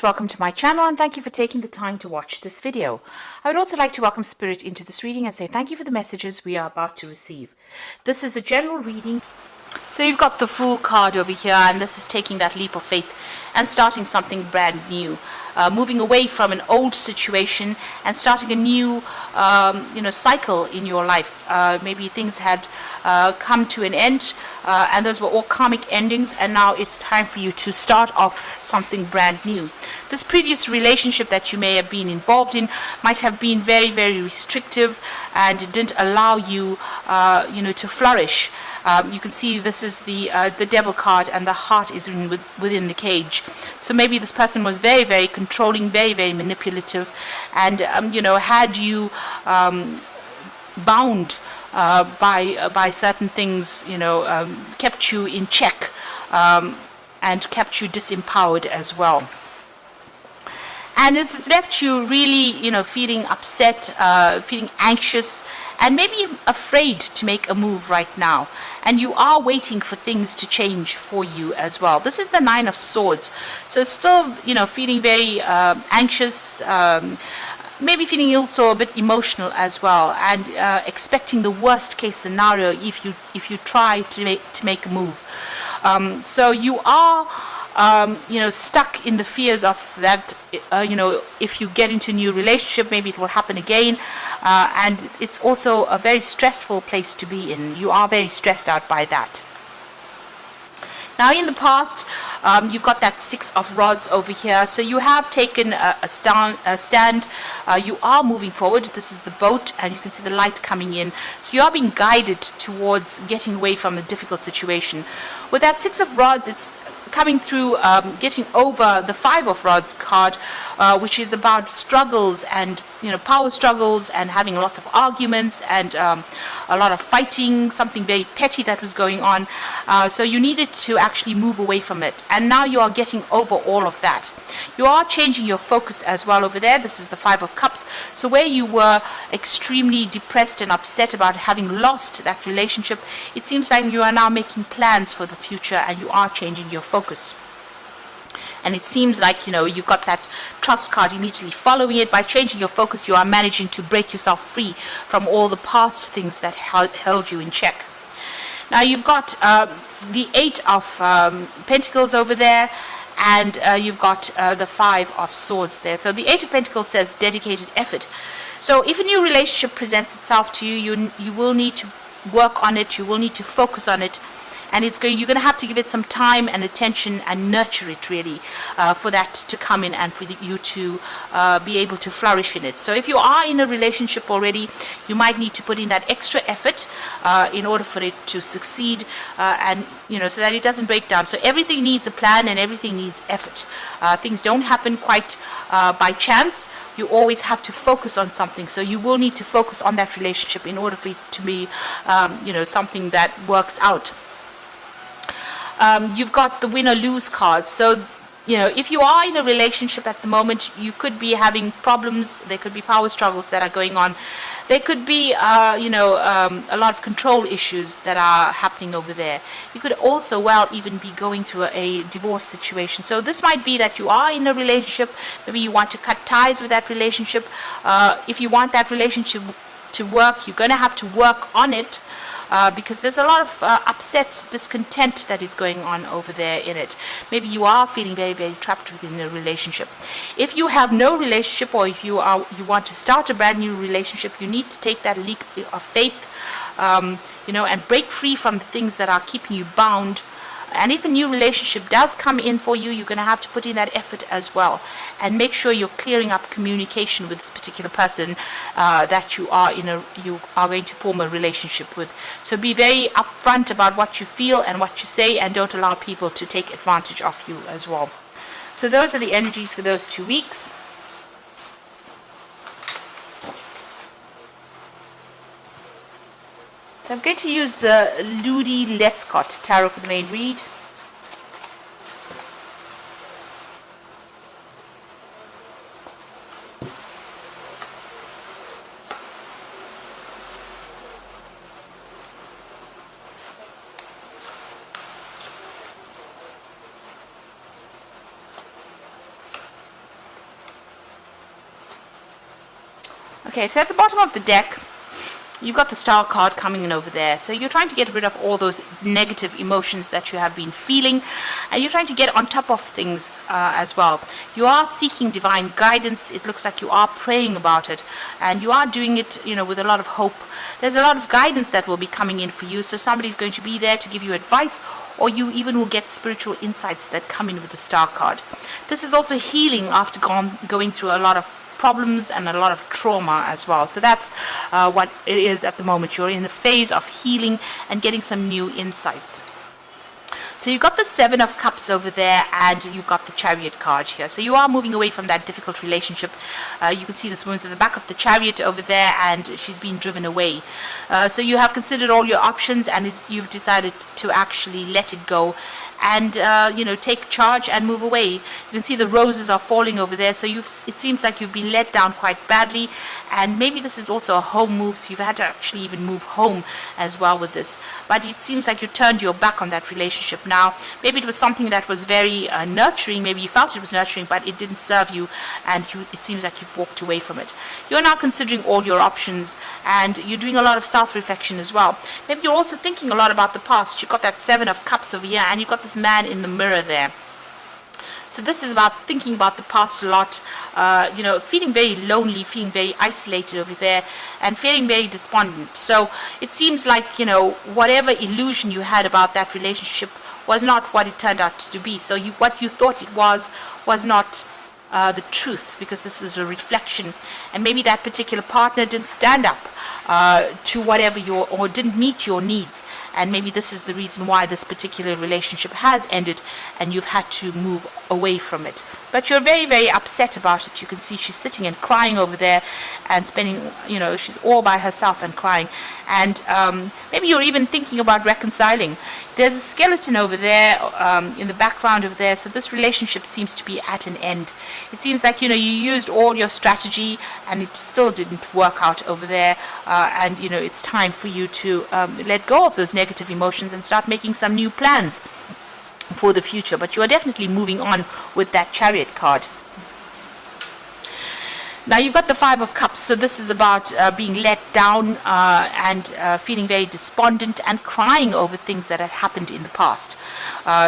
Welcome to my channel and thank you for taking the time to watch this video. I would also like to welcome Spirit into this reading and say thank you for the messages we are about to receive. This is a general reading. So you've got the Fool card over here, and this is taking that leap of faith and starting something brand new. Moving away from an old situation and starting a new cycle in your life. Maybe things had come to an end and those were all karmic endings, and now it's time for you to start off something brand new. This previous relationship that you may have been involved in might have been very, very restrictive, and it didn't allow you to flourish. You can see this is the devil card, and the heart is within the cage. So maybe this person was very, very controlling, very, very manipulative, and had you bound by certain things, kept you in check, and kept you disempowered as well. And it's left you really, feeling upset, feeling anxious, and maybe afraid to make a move right now. And you are waiting for things to change for you as well. This is the Nine of Swords. So still, feeling very anxious, maybe feeling also a bit emotional as well, and expecting the worst case scenario if you try to make a move. So you are stuck in the fears of that, if you get into a new relationship, maybe it will happen again, and it's also a very stressful place to be in. You are very stressed out by that. Now in the past, you've got that Six of Rods over here, so you have taken a stand, you are moving forward. This is the boat, and you can see the light coming in, so you are being guided towards getting away from a difficult situation. With that Six of Rods, it's coming through, getting over the Five of Rods card, which is about struggles and power struggles, and having lots of arguments and a lot of fighting, something very petty that was going on. So you needed to actually move away from it, and now you are getting over all of that. You are changing your focus as well over there. This is the Five of Cups. So where you were extremely depressed and upset about having lost that relationship, it seems like you are now making plans for the future, and you are changing your focus. And it seems like you've got that Trust card immediately following it. By changing your focus, you are managing to break yourself free from all the past things that held you in check. Now you've got the Eight of Pentacles over there, and you've got the Five of Swords there. So the Eight of Pentacles says dedicated effort. So if a new relationship presents itself to you, you will need to work on it, you will need to focus on it, and you're going to have to give it some time and attention and nurture it really, for that to come in and for you to be able to flourish in it. So if you are in a relationship already, you might need to put in that extra effort in order for it to succeed, and so that it doesn't break down. So everything needs a plan, and everything needs effort. Things don't happen quite by chance. You always have to focus on something, so you will need to focus on that relationship in order for it to be something that works out. You've got the win or lose card. So if you are in a relationship at the moment, you could be having problems. There could be power struggles that are going on. There could be a lot of control issues that are happening over there. You could also even be going through a divorce situation. So this might be that you are in a relationship, maybe you want to cut ties with that relationship. If you want that relationship to work, you're going to have to work on it, because there's a lot of upset, discontent that is going on over there in it. Maybe you are feeling very, very trapped within a relationship. If you have no relationship, or if you want to start a brand new relationship, you need to take that leap of faith, and break free from the things that are keeping you bound. And if a new relationship does come in for you, you're going to have to put in that effort as well, and make sure you're clearing up communication with this particular person that you are going to form a relationship with. So be very upfront about what you feel and what you say, and don't allow people to take advantage of you as well. So those are the energies for those 2 weeks. So I'm going to use the Ludi Lescott Tarot for the main read. Okay, so at the bottom of the deck, you've got the Star card coming in over there. So you're trying to get rid of all those negative emotions that you have been feeling, and you're trying to get on top of things as well. You are seeking divine guidance. It looks like you are praying about it, and you are doing it, with a lot of hope. There's a lot of guidance that will be coming in for you. So somebody's going to be there to give you advice, or you even will get spiritual insights that come in with the Star card. This is also healing after going through a lot of problems and a lot of trauma as well. So that's what it is at the moment. You're in a phase of healing and getting some new insights. So you've got the Seven of Cups over there, and you've got the Chariot card here. So you are moving away from that difficult relationship. You can see this woman's at the back of the Chariot over there, and she's being driven away. So you have considered all your options, and you've decided to actually let it go and take charge and move away. You can see the roses are falling over there, so it seems like you've been let down quite badly, and maybe this is also a home move, so you've had to actually even move home as well with this. But it seems like you turned your back on that relationship now. Maybe it was something that was very nurturing, maybe you felt it was nurturing, but it didn't serve you, and it seems like you've walked away from it. You're now considering all your options, and you're doing a lot of self-reflection as well. Maybe you're also thinking a lot about the past. You've got that Seven of Cups over here, and you've got this man in the mirror there. So this is about thinking about the past a lot, feeling very lonely, feeling very isolated over there, and feeling very despondent. So it seems like, whatever illusion you had about that relationship was not what it turned out to be. So what you thought it was not the truth, because this is a reflection, and maybe that particular partner didn't stand up to whatever or didn't meet your needs, and maybe this is the reason why this particular relationship has ended and you've had to move away from it. But you're very, very upset about it. You can see she's sitting and crying over there and spending, she's all by herself and crying, and maybe you're even thinking about reconciling. There's a skeleton over there in the background over there, so this relationship seems to be at an end. It seems like, you used all your strategy and it still didn't work out over there, and it's time for you to let go of those negative emotions and start making some new plans for the future. But you are definitely moving on with that Chariot card. Now you've got the Five of Cups, so this is about being let down and feeling very despondent and crying over things that had happened in the past.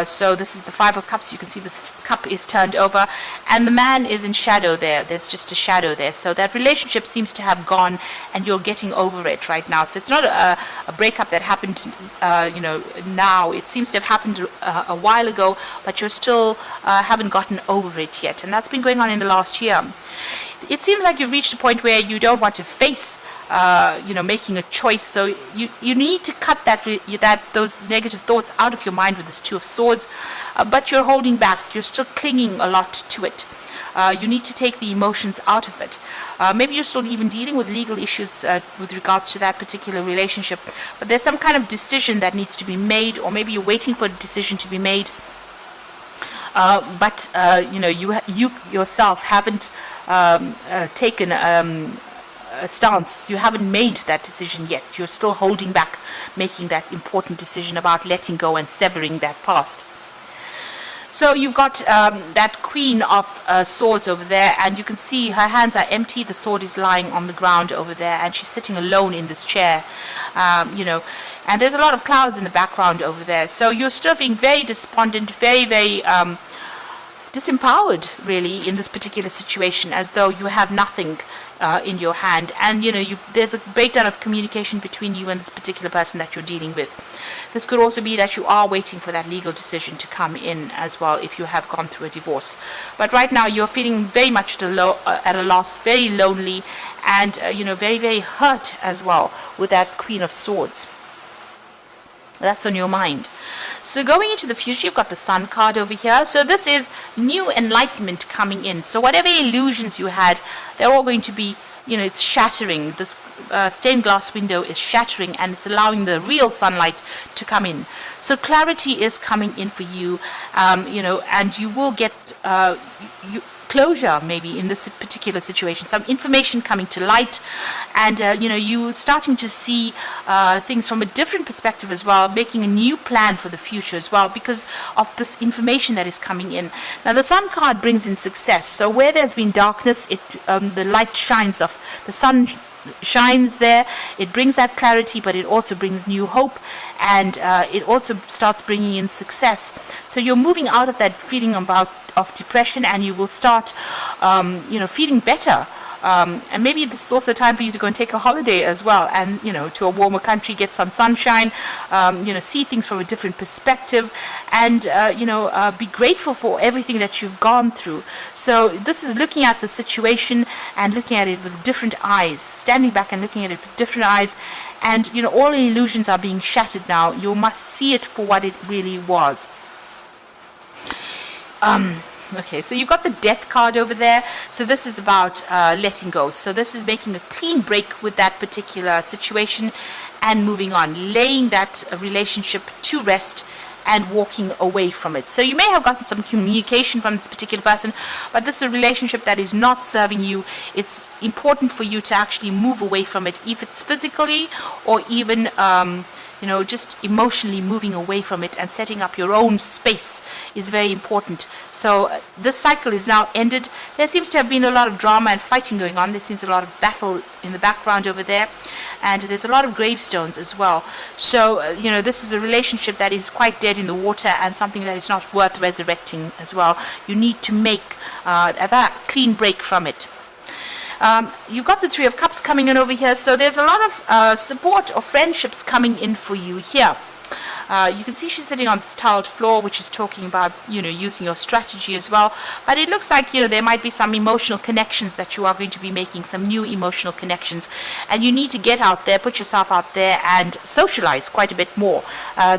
So this is the Five of Cups. You can see this cup is turned over, and the man is in shadow there. There's just a shadow there. So that relationship seems to have gone, and you're getting over it right now. So it's not a breakup that happened, now. It seems to have happened a while ago, but you're still haven't gotten over it yet, and that's been going on in the last year. It seems like you've reached a point where you don't want to face, making a choice. So you need to cut those negative thoughts out of your mind with this Two of Swords, but you're holding back. You're still clinging a lot to it. You need to take the emotions out of it. Maybe you're still even dealing with legal issues with regards to that particular relationship, but there's some kind of decision that needs to be made, or maybe you're waiting for a decision to be made. But you yourself haven't taken a stance. You haven't made that decision yet. You're still holding back making that important decision about letting go and severing that past. So you've got that Queen of Swords over there, and you can see her hands are empty. The sword is lying on the ground over there, and she's sitting alone in this chair, and there's a lot of clouds in the background over there. So you're still being very despondent, very, very disempowered, really, in this particular situation, as though you have nothing in your hand, and there's a breakdown of communication between you and this particular person that you're dealing with. This could also be that you are waiting for that legal decision to come in as well, if you have gone through a divorce. But right now you're feeling very much at a loss, very lonely, and very, very hurt as well with that Queen of Swords. That's on your mind. So going into the future, you've got the Sun card over here. So this is new enlightenment coming in. So whatever illusions you had, they're all going to be, it's shattering. This stained glass window is shattering, and it's allowing the real sunlight to come in. So clarity is coming in for you, and you will get closure maybe in this particular situation, some information coming to light, and you starting to see things from a different perspective as well, making a new plan for the future as well because of this information that is coming in. Now the Sun card brings in success, so where there's been darkness, the light shines, the sun shines there. It brings that clarity, but it also brings new hope, and it also starts bringing in success. So you're moving out of that feeling of depression, and you will start feeling better. And maybe this is also time for you to go and take a holiday as well, and to a warmer country, get some sunshine, see things from a different perspective, and be grateful for everything that you've gone through. So this is looking at the situation and looking at it with different eyes, standing back and looking at it with different eyes, and all the illusions are being shattered now. You must see it for what it really was. Okay, so you've got the Death card over there. So this is about letting go. So this is making a clean break with that particular situation and moving on, laying that relationship to rest and walking away from it. So you may have gotten some communication from this particular person, but this is a relationship that is not serving you. It's important for you to actually move away from it, if it's physically or even just emotionally moving away from it and setting up your own space is very important. So this cycle is now ended. There seems to have been a lot of drama and fighting going on. There seems a lot of battle in the background over there, and there's a lot of gravestones as well. So this is a relationship that is quite dead in the water and something that is not worth resurrecting as well. You need to make a clean break from it. You've got the Three of Cups coming in over here, so there's a lot of support or friendships coming in for you here. You can see she's sitting on this tiled floor, which is talking about using your strategy as well, but it looks like there might be some emotional connections that you are going to be making, some new emotional connections, and you need to get out there, put yourself out there and socialize quite a bit more.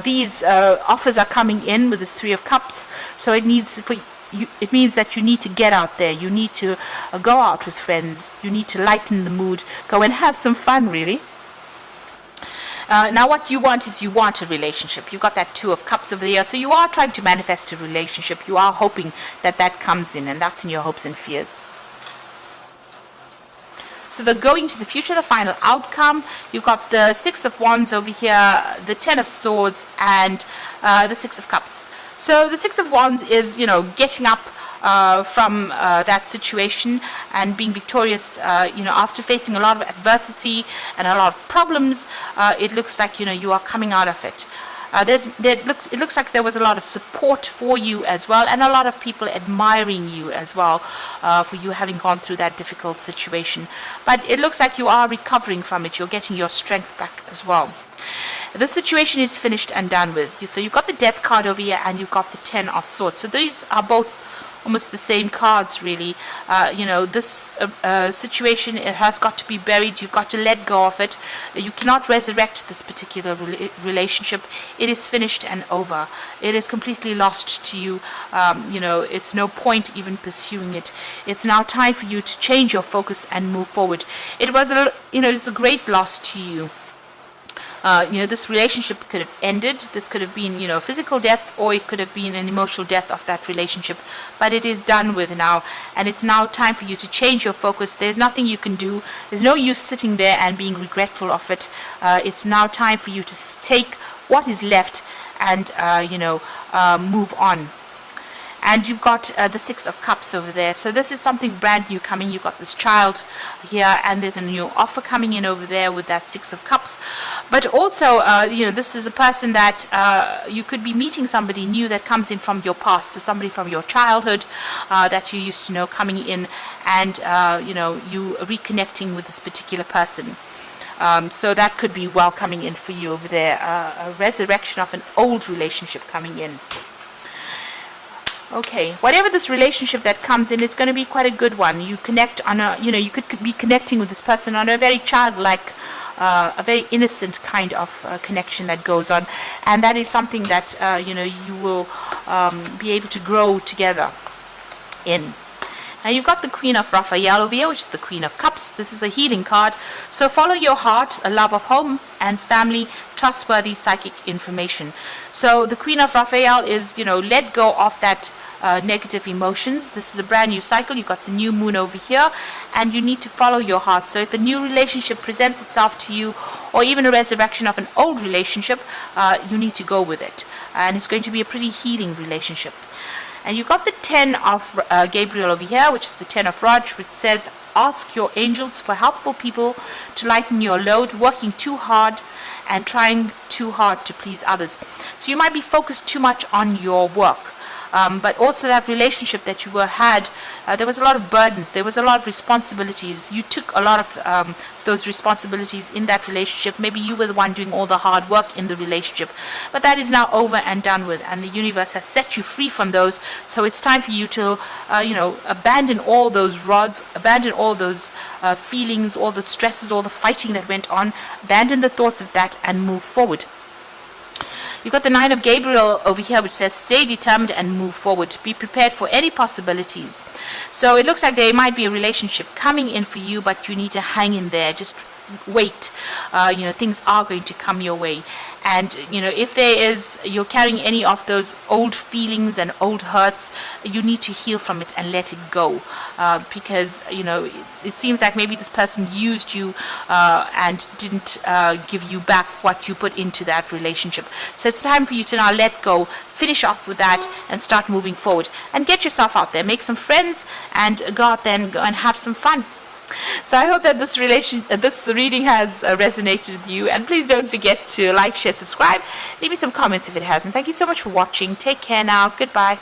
These offers are coming in with this Three of Cups, so it means that you need to get out there. You need to go out with friends. You need to lighten the mood. Go and have some fun, really. Now what you want is a relationship. You've got that Two of Cups over there. So you are trying to manifest a relationship. You are hoping that comes in, and that's in your hopes and fears. So the going to the future, the final outcome, you've got the Six of Wands over here, the Ten of Swords, and the Six of Cups. So the Six of Wands is, getting up from that situation and being victorious, after facing a lot of adversity and a lot of problems. It looks like, you are coming out of it. It looks like there was a lot of support for you as well, and a lot of people admiring you as well for you having gone through that difficult situation. But it looks like you are recovering from it. You're getting your strength back as well. The situation is finished and done with. So you've got the Death card over here, and you've got the Ten of Swords. So these are both almost the same cards, really. This situation, it has got to be buried. You've got to let go of it. You cannot resurrect this particular relationship. It is finished and over. It is completely lost to you. It's no point even pursuing it. It's now time for you to change your focus and move forward. It was it's a great loss to you. This relationship could have ended. This could have been, physical death, or it could have been an emotional death of that relationship. But it is done with now, and it's now time for you to change your focus. There's nothing you can do. There's no use sitting there and being regretful of it. It's now time for you to take what is left and, move on. And you've got the Six of Cups over there. So this is something brand new coming. You've got this child here, and there's a new offer coming in over there with that Six of Cups. But also, this is a person that you could be meeting somebody new that comes in from your past. So somebody from your childhood that you used to know coming in, and, you reconnecting with this particular person. So that could be well coming in for you over there. A resurrection of an old relationship coming in. Okay, whatever this relationship that comes in, it's going to be quite a good one. You connect on you could be connecting with this person on a very childlike, a very innocent kind of connection that goes on, and that is something that you will be able to grow together in. Now you've got the Queen of Raphael over here, which is the Queen of Cups. This is a healing card. So follow your heart, a love of home and family, trustworthy psychic information. So the Queen of Raphael is, let go of that negative emotions. This is a brand new cycle. You've got the new moon over here, and you need to follow your heart. So if a new relationship presents itself to you, or even a resurrection of an old relationship, you need to go with it. And it's going to be a pretty healing relationship. And you've got the 10 of Gabriel over here, which is the 10 of Raj, which says, ask your angels for helpful people to lighten your load, working too hard and trying too hard to please others. So you might be focused too much on your work. But also that relationship that you had, there was a lot of burdens, there was a lot of responsibilities. You took a lot of those responsibilities in that relationship. Maybe you were the one doing all the hard work in the relationship. But that is now over and done with, and the universe has set you free from those. So it's time for you to, abandon all those rods, abandon all those feelings, all the stresses, all the fighting that went on, abandon the thoughts of that and move forward. You've got the 9 of Gabriel over here, which says, stay determined and move forward. Be prepared for any possibilities. So it looks like there might be a relationship coming in for you, but you need to hang in there. Just wait. Things are going to come your way. And, if you're carrying any of those old feelings and old hurts, you need to heal from it and let it go. Because, it seems like maybe this person used you and didn't give you back what you put into that relationship. So it's time for you to now let go, finish off with that, and start moving forward. And get yourself out there, make some friends, and go out there and go and have some fun. So I hope that this reading has resonated with you, and please don't forget to like, share, subscribe, leave me some comments if it hasn't. Thank you so much for watching. Take care now. Goodbye.